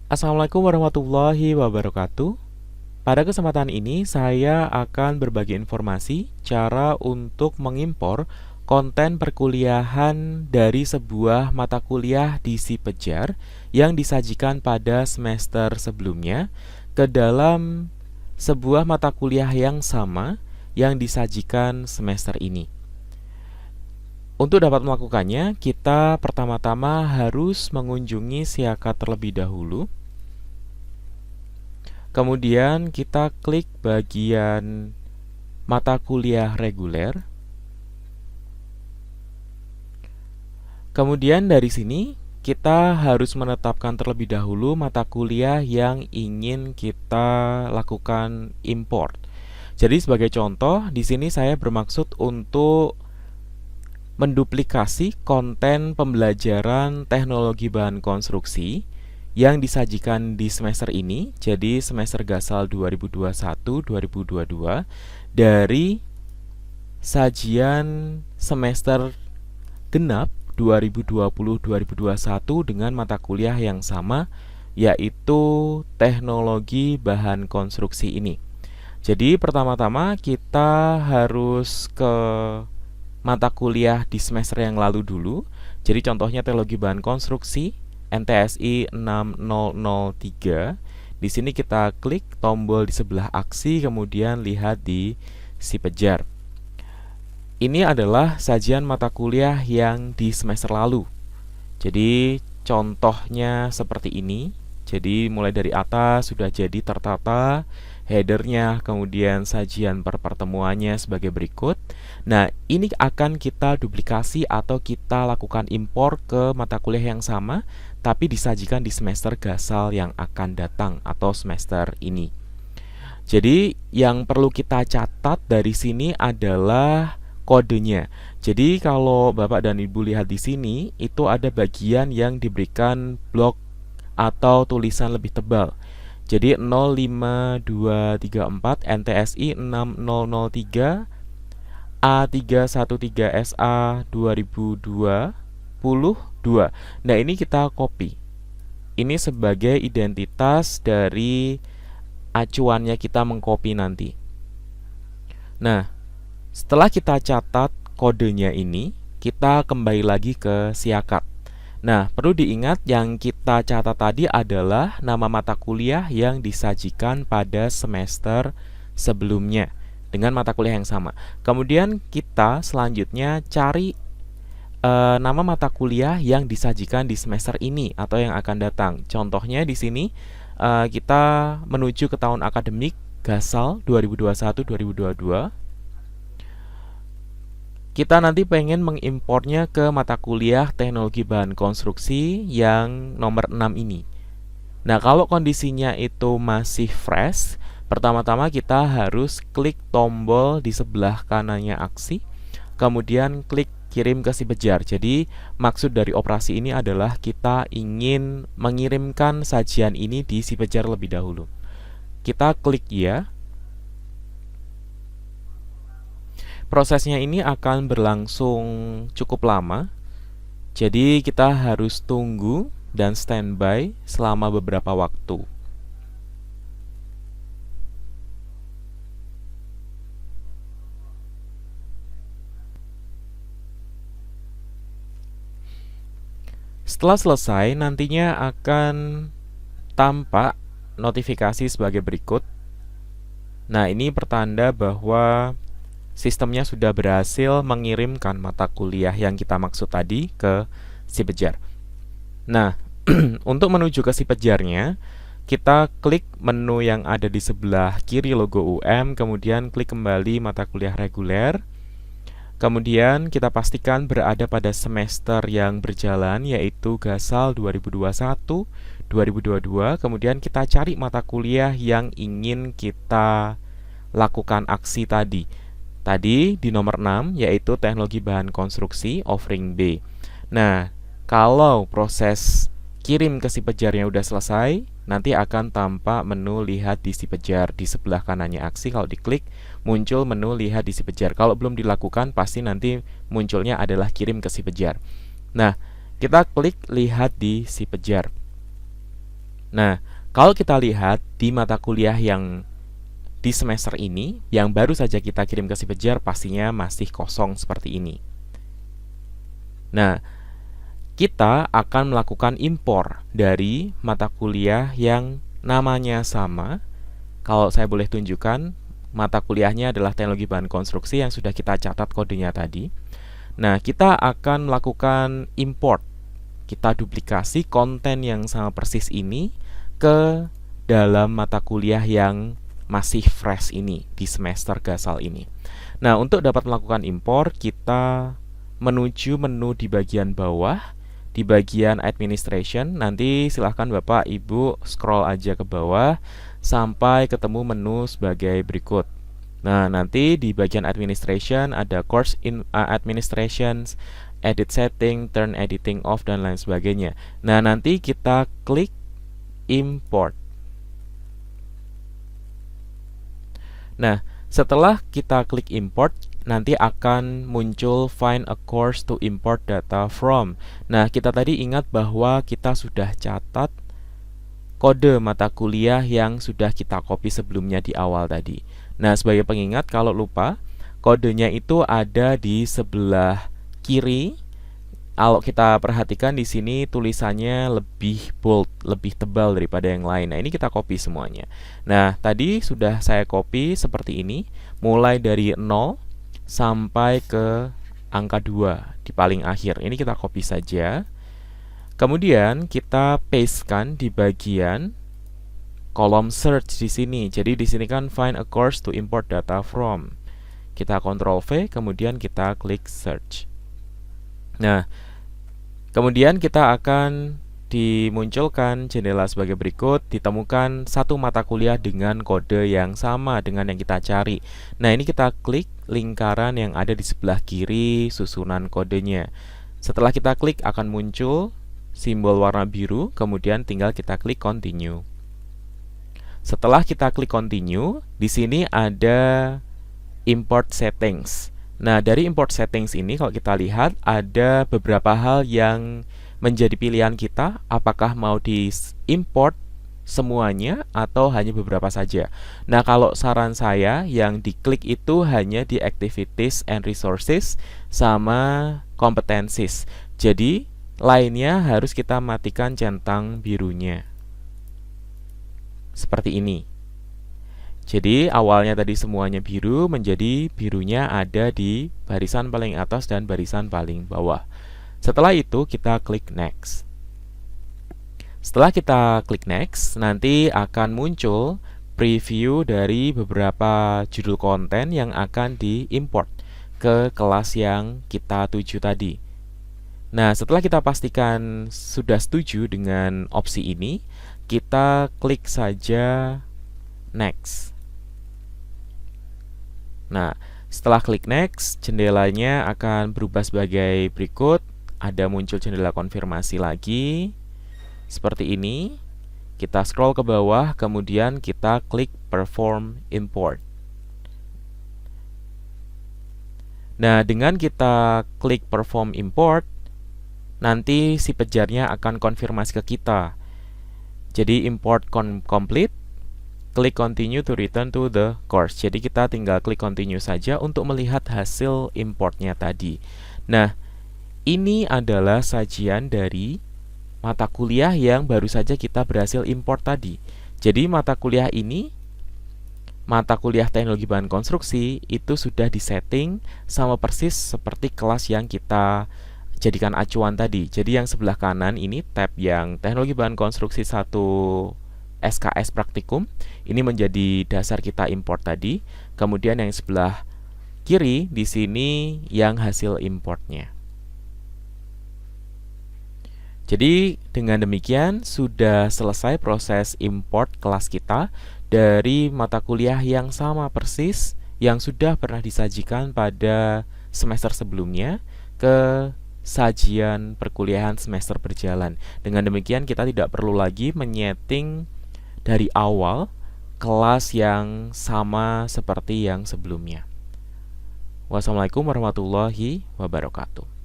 Assalamualaikum warahmatullahi wabarakatuh. Pada kesempatan ini saya akan berbagi informasi cara untuk mengimpor konten perkuliahan dari sebuah mata kuliah di Sipejar yang disajikan pada semester sebelumnya ke dalam sebuah mata kuliah yang sama yang disajikan semester ini. Untuk dapat melakukannya, kita pertama-tama harus mengunjungi Siakat terlebih dahulu. Kemudian kita klik bagian mata kuliah reguler. Kemudian dari sini kita harus menetapkan terlebih dahulu mata kuliah yang ingin kita lakukan import. Jadi sebagai contoh, di sini saya bermaksud untuk menduplikasi konten pembelajaran teknologi bahan konstruksi yang disajikan di semester ini, jadi semester Gasal 2021-2022 dari sajian semester genap 2020-2021 dengan mata kuliah yang sama, yaitu teknologi bahan konstruksi ini. Jadi pertama-tama kita harus ke mata kuliah di semester yang lalu dulu. Jadi contohnya teknologi bahan konstruksi NTSI 6003. Di sini kita klik tombol di sebelah aksi, kemudian lihat di Sipejar. Ini adalah sajian mata kuliah yang di semester lalu. Jadi contohnya seperti ini. Jadi mulai dari atas sudah jadi tertata headernya, kemudian sajian per pertemuannya sebagai berikut. Nah, ini akan kita duplikasi atau kita lakukan impor ke mata kuliah yang sama, tapi disajikan di semester Gasal yang akan datang atau semester ini. Jadi yang perlu kita catat dari sini adalah kodenya. Jadi kalau Bapak dan Ibu lihat di sini, itu ada bagian yang diberikan blok atau tulisan lebih tebal. Jadi 05234 NTSI 6003 A313SA 2022. Nah, ini kita copy. Ini sebagai identitas dari acuannya kita mengcopy nanti. Nah, setelah kita catat kodenya ini, kita kembali lagi ke Siakat. Nah, perlu diingat yang kita catat tadi adalah nama mata kuliah yang disajikan pada semester sebelumnya dengan mata kuliah yang sama. Kemudian kita selanjutnya cari nama mata kuliah yang disajikan di semester ini atau yang akan datang. Contohnya di sini kita menuju ke tahun akademik Gasal 2021-2022. Kita nanti pengen mengimportnya ke mata kuliah teknologi bahan konstruksi yang nomor 6 ini. Nah, kalau kondisinya itu masih fresh, pertama-tama kita harus klik tombol di sebelah kanannya aksi, kemudian klik kirim ke Sipejar. Jadi, maksud dari operasi ini adalah kita ingin mengirimkan sajian ini di Sipejar lebih dahulu. Kita klik ya. Prosesnya ini akan berlangsung cukup lama, jadi kita harus tunggu dan standby selama beberapa waktu. Setelah selesai, nantinya akan tampak notifikasi sebagai berikut. Nah, ini pertanda bahwa sistemnya sudah berhasil mengirimkan mata kuliah yang kita maksud tadi ke Sipejar. Nah, untuk menuju ke Sipejarnya, kita klik menu yang ada di sebelah kiri logo UM, kemudian klik kembali mata kuliah reguler. Kemudian kita pastikan berada pada semester yang berjalan, yaitu Gasal 2021-2022. Kemudian kita cari mata kuliah yang ingin kita lakukan aksi tadi. Tadi di nomor 6 yaitu teknologi bahan konstruksi offering B. Nah, kalau proses kirim ke Sipejarnya udah selesai, nanti akan tampak menu lihat di Sipejar di sebelah kanannya aksi. Kalau diklik muncul menu lihat di Sipejar. Kalau belum dilakukan pasti nanti munculnya adalah kirim ke Sipejar. Nah, kita klik lihat di Sipejar. Nah, kalau kita lihat di mata kuliah yang di semester ini, yang baru saja kita kirim ke si Pejar, pastinya masih kosong seperti ini. Nah, kita akan melakukan impor dari mata kuliah yang namanya sama. Kalau saya boleh tunjukkan, mata kuliahnya adalah teknologi bahan konstruksi yang sudah kita catat kodenya tadi. Nah, kita akan melakukan import. Kita duplikasi konten yang sama persis ini ke dalam mata kuliah yang masih fresh ini, di semester gasal ini. Nah, untuk dapat melakukan impor, kita menuju menu di bagian bawah, di bagian administration. Nanti silahkan Bapak Ibu scroll aja ke bawah sampai ketemu menu sebagai berikut. Nah, nanti di bagian administration ada course in administrations, edit setting, turn editing off, dan lain sebagainya. Nah, nanti kita klik import. Nah, setelah kita klik import, nanti akan muncul find a course to import data from. Nah, kita tadi ingat bahwa kita sudah catat kode mata kuliah yang sudah kita copy sebelumnya di awal tadi. Nah, sebagai pengingat, kalau lupa, kodenya itu ada di sebelah kiri. Kalau kita perhatikan di sini tulisannya lebih bold, lebih tebal daripada yang lain. Nah, ini kita copy semuanya. Nah, tadi sudah saya copy seperti ini, mulai dari 0 sampai ke angka 2 di paling akhir. Ini kita copy saja. Kemudian kita pastekan di bagian kolom search di sini. Jadi di sini kan find a course to import data from. Kita Ctrl V, kemudian kita klik search. Nah, kemudian kita akan dimunculkan jendela sebagai berikut, ditemukan satu mata kuliah dengan kode yang sama dengan yang kita cari. Nah, ini kita klik lingkaran yang ada di sebelah kiri susunan kodenya. Setelah kita klik akan muncul simbol warna biru, kemudian tinggal kita klik continue. Setelah kita klik continue, di sini ada import settings. Nah, dari import settings ini kalau kita lihat ada beberapa hal yang menjadi pilihan kita, apakah mau di-import semuanya atau hanya beberapa saja. Nah, kalau saran saya yang diklik itu hanya di activities and resources sama competencies. Jadi, lainnya harus kita matikan centang birunya. Seperti ini. Jadi awalnya tadi semuanya biru, menjadi birunya ada di barisan paling atas dan barisan paling bawah. Setelah itu kita klik next. Setelah kita klik next, nanti akan muncul preview dari beberapa judul konten yang akan diimport ke kelas yang kita tuju tadi. Nah, setelah kita pastikan sudah setuju dengan opsi ini, kita klik saja next. Nah, setelah klik next, jendelanya akan berubah sebagai berikut. Ada muncul jendela konfirmasi lagi. Seperti ini. Kita scroll ke bawah, kemudian kita klik perform import. Nah, dengan kita klik perform import, nanti si pejarnya akan konfirmasi ke kita. Jadi import complete. Klik continue to return to the course. Jadi kita tinggal klik continue saja untuk melihat hasil importnya tadi. Nah, ini adalah sajian dari mata kuliah yang baru saja kita berhasil import tadi. Jadi mata kuliah ini, mata kuliah teknologi bahan konstruksi, itu sudah disetting sama persis seperti kelas yang kita jadikan acuan tadi. Jadi yang sebelah kanan ini tab yang teknologi bahan konstruksi 1 SKS praktikum, ini menjadi dasar kita import tadi. Kemudian yang sebelah kiri di sini yang hasil importnya. Jadi dengan demikian sudah selesai proses import kelas kita dari mata kuliah yang sama persis yang sudah pernah disajikan pada semester sebelumnya ke sajian perkuliahan semester berjalan. Dengan demikian kita tidak perlu lagi menyeting dari awal kelas yang sama seperti yang sebelumnya. Wassalamualaikum warahmatullahi wabarakatuh.